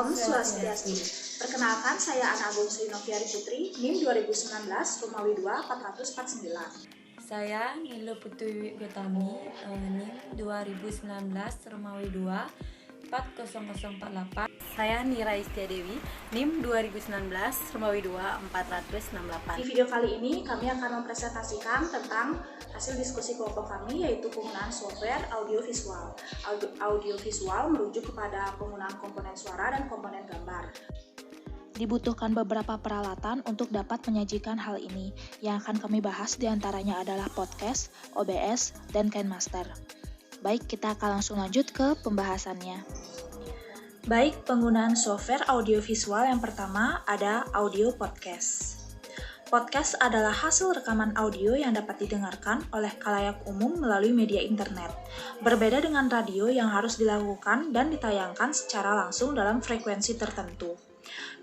Om Swastiastu. Perkenalkan, saya Ana Agung Sri Noviari Putri, NIM 2019, Romawi 2, 449. Saya Nilu Putri Gotami, NIM 2019, Romawi 2, 40048. Saya Nira Istiadewi, NIM 2019, Romawi 2, 468. Di video kali ini, kami akan mempresentasikan tentang hasil diskusi kelompok kami, yaitu penggunaan software audiovisual. Audiovisual merujuk kepada penggunaan komponen suara dan komponen gambar. Dibutuhkan beberapa peralatan untuk dapat menyajikan hal ini. Yang akan kami bahas diantaranya adalah podcast, OBS, dan KineMaster. Baik, kita akan langsung lanjut ke pembahasannya. Baik, penggunaan software audiovisual yang pertama ada audio podcast. Podcast adalah hasil rekaman audio yang dapat didengarkan oleh khalayak umum melalui media internet. Berbeda dengan radio yang harus dilakukan dan ditayangkan secara langsung dalam frekuensi tertentu.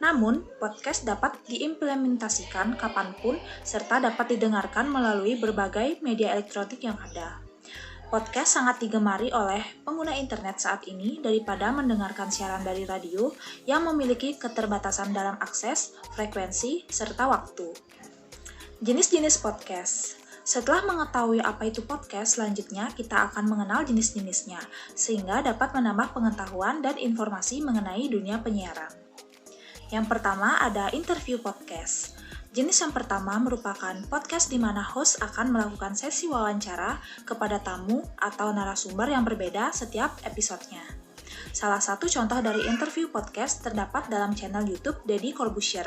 Namun, podcast dapat diimplementasikan kapanpun serta dapat didengarkan melalui berbagai media elektronik yang ada. Podcast sangat digemari oleh pengguna internet saat ini daripada mendengarkan siaran dari radio yang memiliki keterbatasan dalam akses, frekuensi, serta waktu. Jenis-jenis podcast. Setelah mengetahui apa itu podcast, selanjutnya kita akan mengenal jenis-jenisnya, sehingga dapat menambah pengetahuan dan informasi mengenai dunia penyiaran. Yang pertama ada interview podcast. Jenis yang pertama merupakan podcast di mana host akan melakukan sesi wawancara kepada tamu atau narasumber yang berbeda setiap episodenya. Salah satu contoh dari interview podcast terdapat dalam channel YouTube Deddy Corbuzier.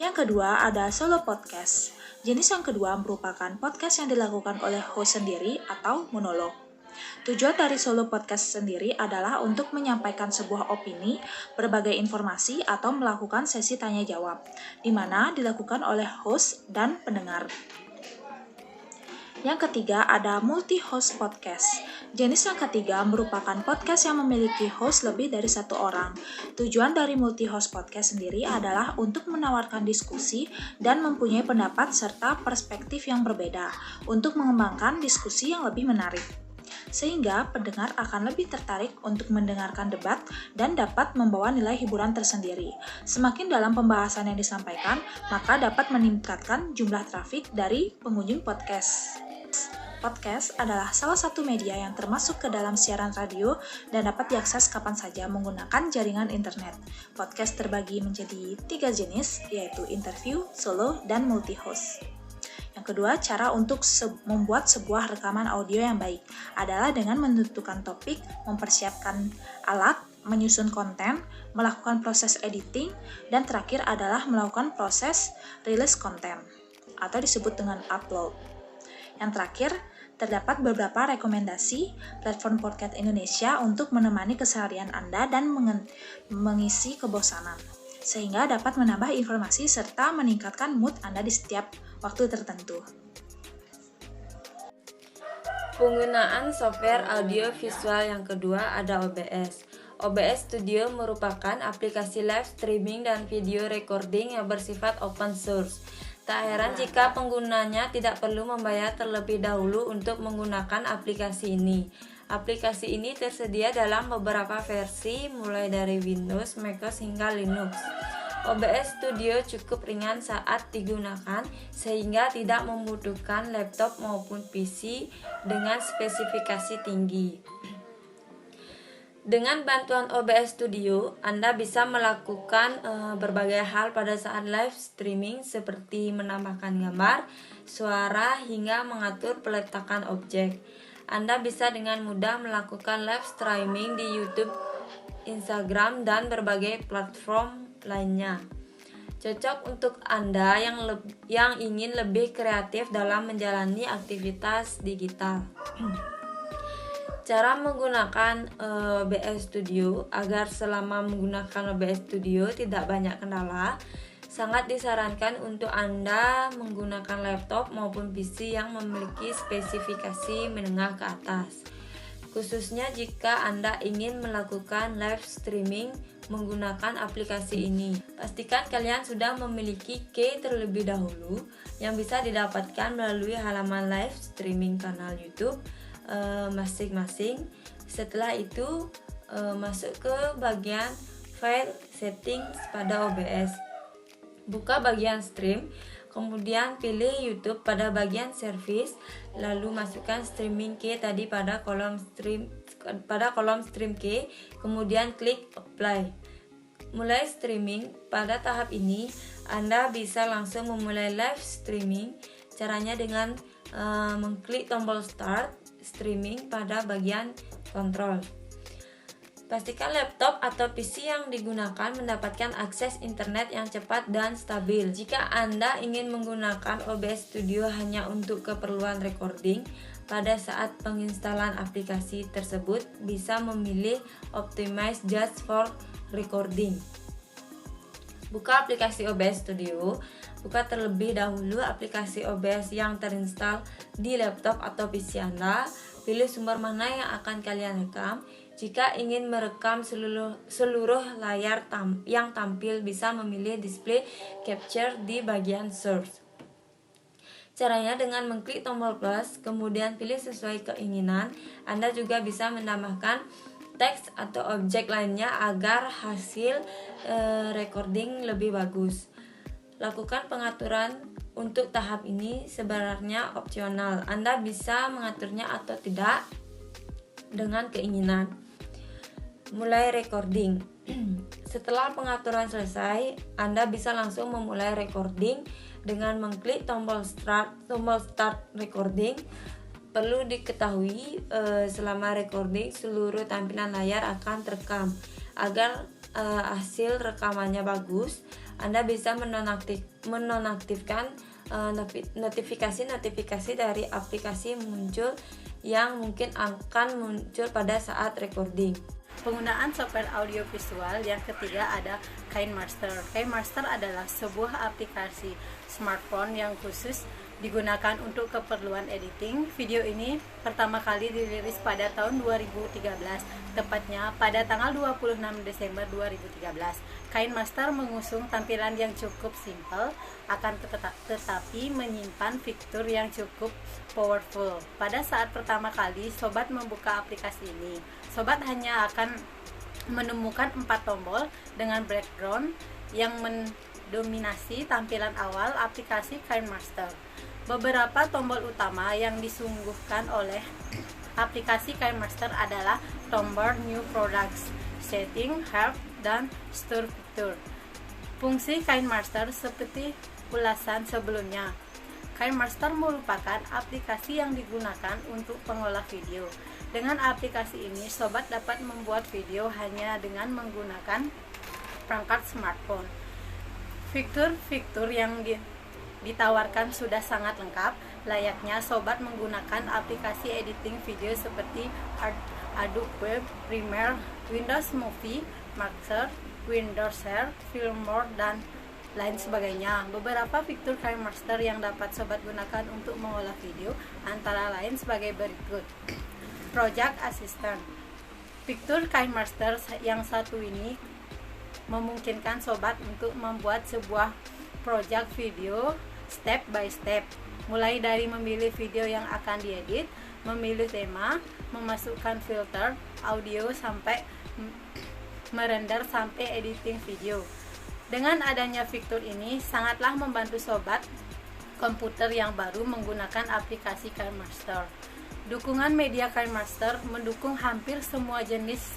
Yang kedua ada solo podcast. Jenis yang kedua merupakan podcast yang dilakukan oleh host sendiri atau monolog. Tujuan dari solo podcast sendiri adalah untuk menyampaikan sebuah opini, berbagai informasi, atau melakukan sesi tanya-jawab, di mana dilakukan oleh host dan pendengar. Yang ketiga ada multi-host podcast. Jenis yang ketiga merupakan podcast yang memiliki host lebih dari satu orang. Tujuan dari multi-host podcast sendiri adalah untuk menawarkan diskusi dan mempunyai pendapat serta perspektif yang berbeda, untuk mengembangkan diskusi yang lebih menarik. Sehingga pendengar akan lebih tertarik untuk mendengarkan debat dan dapat membawa nilai hiburan tersendiri. Semakin dalam pembahasan yang disampaikan, maka dapat meningkatkan jumlah trafik dari pengunjung podcast. Podcast adalah salah satu media yang termasuk ke dalam siaran radio dan dapat diakses kapan saja menggunakan jaringan internet. Podcast terbagi menjadi 3 jenis, yaitu interview, solo, dan multi-host. Yang kedua, cara untuk membuat sebuah rekaman audio yang baik adalah dengan menentukan topik, mempersiapkan alat, menyusun konten, melakukan proses editing, dan terakhir adalah melakukan proses rilis konten atau disebut dengan upload. Yang terakhir, terdapat beberapa rekomendasi platform podcast Indonesia untuk menemani keseharian Anda dan mengisi kebosanan, sehingga dapat menambah informasi serta meningkatkan mood Anda di setiap waktu tertentu. Penggunaan software audio visual yang kedua ada OBS. OBS Studio merupakan aplikasi live streaming dan video recording yang bersifat open source. Tak heran jika penggunanya tidak perlu membayar terlebih dahulu untuk menggunakan aplikasi ini. Aplikasi ini tersedia dalam beberapa versi mulai dari Windows, macOS hingga Linux. OBS Studio cukup ringan saat digunakan sehingga tidak membutuhkan laptop maupun PC dengan spesifikasi tinggi. Dengan bantuan OBS Studio, Anda bisa melakukan berbagai hal pada saat live streaming seperti menambahkan gambar, suara, hingga mengatur peletakan objek. Anda bisa dengan mudah melakukan live streaming di YouTube, Instagram, dan berbagai platform lainnya. Cocok untuk Anda yang ingin lebih kreatif dalam menjalani aktivitas digital. Cara menggunakan OBS Studio agar selama menggunakan OBS Studio tidak banyak kendala, sangat disarankan untuk Anda menggunakan laptop maupun PC yang memiliki spesifikasi menengah ke atas. Khususnya jika Anda ingin melakukan live streaming menggunakan aplikasi ini. Pastikan kalian sudah memiliki key terlebih dahulu yang bisa didapatkan melalui halaman live streaming kanal YouTube masing-masing. Setelah itu masuk ke bagian File Settings pada OBS. Buka bagian Stream, kemudian pilih YouTube pada bagian Service, lalu masukkan streaming key tadi pada kolom stream key, kemudian klik Apply. Mulai streaming. Pada tahap ini Anda bisa langsung memulai live streaming. Caranya dengan mengklik tombol Start Streaming pada bagian Kontrol. Pastikan laptop atau PC yang digunakan mendapatkan akses internet yang cepat dan stabil. Jika Anda ingin menggunakan OBS Studio hanya untuk keperluan recording, pada saat penginstalan aplikasi tersebut bisa memilih Optimize Just for Recording. Buka aplikasi OBS Studio. Buka terlebih dahulu aplikasi OBS yang terinstall di laptop atau PC Anda. Pilih sumber mana yang akan kalian rekam. Jika ingin merekam seluruh layar yang tampil, bisa memilih Display Capture di bagian Source. Caranya dengan mengklik tombol plus, kemudian pilih sesuai keinginan. Anda juga bisa menambahkan teks atau objek lainnya agar hasil recording lebih bagus. Lakukan pengaturan untuk tahap ini sebenarnya opsional. Anda bisa mengaturnya atau tidak dengan keinginan. Mulai recording. Setelah pengaturan selesai, Anda bisa langsung memulai recording dengan mengklik tombol start recording. Perlu diketahui selama recording seluruh tampilan layar akan terekam. Agar hasil rekamannya bagus, Anda bisa menonaktifkan notifikasi dari aplikasi muncul yang mungkin akan muncul pada saat recording. Penggunaan software audio visual yang ketiga ada KineMaster. KineMaster adalah sebuah aplikasi smartphone yang khusus digunakan untuk keperluan editing. Video ini pertama kali dirilis pada tahun 2013, tepatnya pada tanggal 26 Desember 2013. KineMaster mengusung tampilan yang cukup simpel, akan tetapi menyimpan fitur yang cukup powerful. Pada saat pertama kali sobat membuka aplikasi ini, sobat hanya akan menemukan 4 tombol dengan background yang mendominasi tampilan awal aplikasi KineMaster. Beberapa tombol utama yang disungguhkan oleh aplikasi KineMaster adalah tombol New Products, Setting, Help, dan Store Picture. Fungsi KineMaster seperti ulasan sebelumnya. KineMaster merupakan aplikasi yang digunakan untuk pengolah video. Dengan aplikasi ini, sobat dapat membuat video hanya dengan menggunakan perangkat smartphone. Fitur-fitur yang ditawarkan sudah sangat lengkap, layaknya sobat menggunakan aplikasi editing video seperti Adobe Premiere, Windows Movie Maker, Windows Share, Filmora, dan lain sebagainya. Beberapa fitur KineMaster yang dapat sobat gunakan untuk mengolah video antara lain sebagai berikut. Project Assistant. Fitur KineMaster yang satu ini memungkinkan sobat untuk membuat sebuah project video step by step, mulai dari memilih video yang akan diedit, memilih tema, memasukkan filter audio, sampai merender sampai editing video. Dengan adanya fitur ini sangatlah membantu sobat komputer yang baru menggunakan aplikasi KineMaster. Dukungan media KineMaster mendukung hampir semua jenis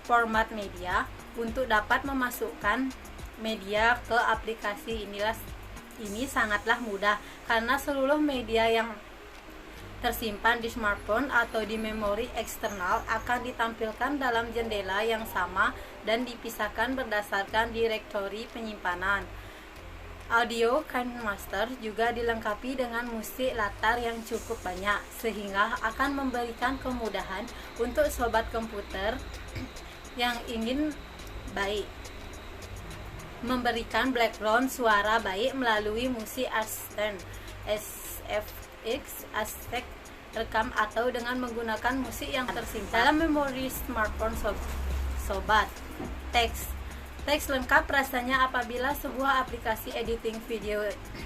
format media untuk dapat memasukkan media ke aplikasi ini sangatlah mudah karena seluruh media yang tersimpan di smartphone atau di memori eksternal akan ditampilkan dalam jendela yang sama dan dipisahkan berdasarkan direktori penyimpanan. Audio KineMaster juga dilengkapi dengan musik latar yang cukup banyak, sehingga akan memberikan kemudahan untuk sobat komputer yang ingin memberikan background suara baik melalui musik assistant, SFX, Aztec rekam, atau dengan menggunakan musik yang tersimpan dalam memori smartphone sobat. Teks lengkap rasanya apabila sebuah aplikasi editing video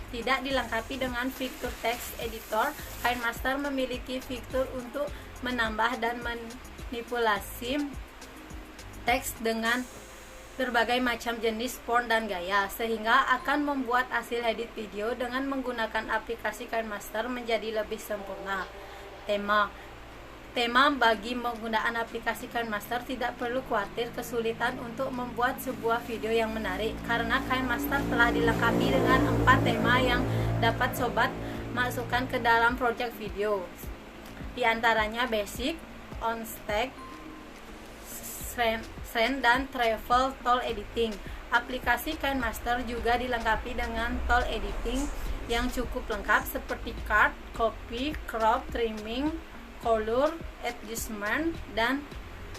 tidak dilengkapi dengan fitur text editor. KineMaster memiliki fitur untuk menambah dan manipulasi teks dengan berbagai macam jenis font dan gaya, sehingga akan membuat hasil edit video dengan menggunakan aplikasi KineMaster menjadi lebih sempurna. Tema bagi penggunaan aplikasi KineMaster tidak perlu khawatir kesulitan untuk membuat sebuah video yang menarik, karena KineMaster telah dilengkapi dengan 4 tema yang dapat sobat masukkan ke dalam project video. Di antaranya basic, on stage, trend, dan travel tool editing. Aplikasi KineMaster juga dilengkapi dengan tool editing yang cukup lengkap seperti cut, copy, crop, trimming, color, adjustment, dan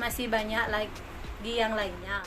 masih banyak lagi yang lainnya.